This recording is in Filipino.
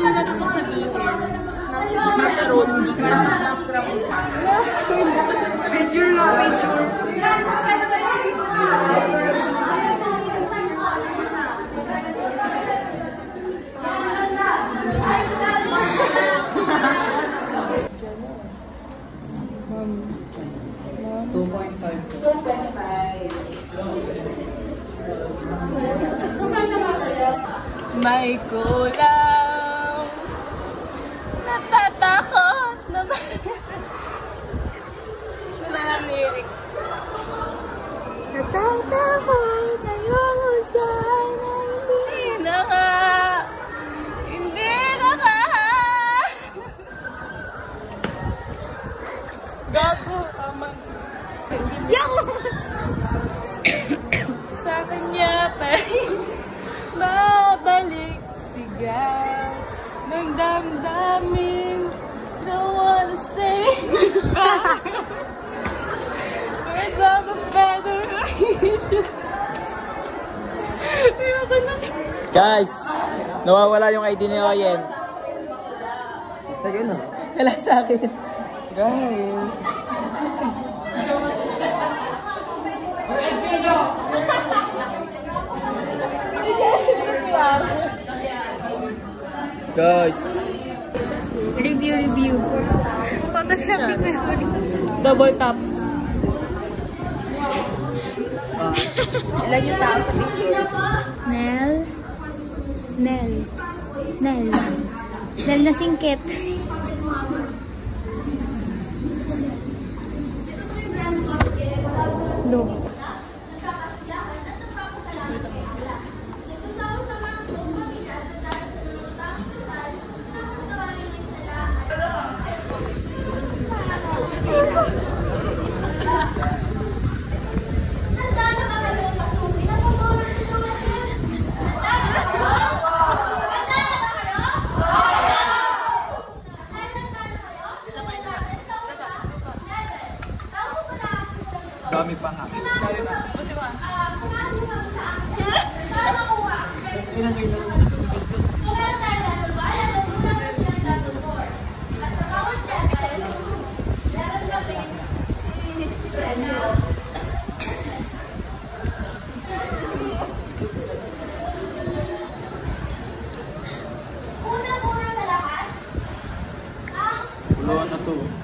na ito sabihin. Macaron, hindi ka nakakapag. Picture nga, picture. May kulang. Natatakot naman. Mga lyrics. Natatakot na yung husay na hindi na nga. Hindi na nga. Gago. Aman. Sa kanya pa rin babalik sigaw ng damdamin. Don't wanna say words of a federation. Guys, nawawala yung ID ni Oyen. Sa'yo no? Wala sa akin. Guys. Guys. Review. Photoshop. Double tap. Ilan yung tao sa picture? Nel na singkit. No. Dami pa nga. Kasi ba? Puluhan na to.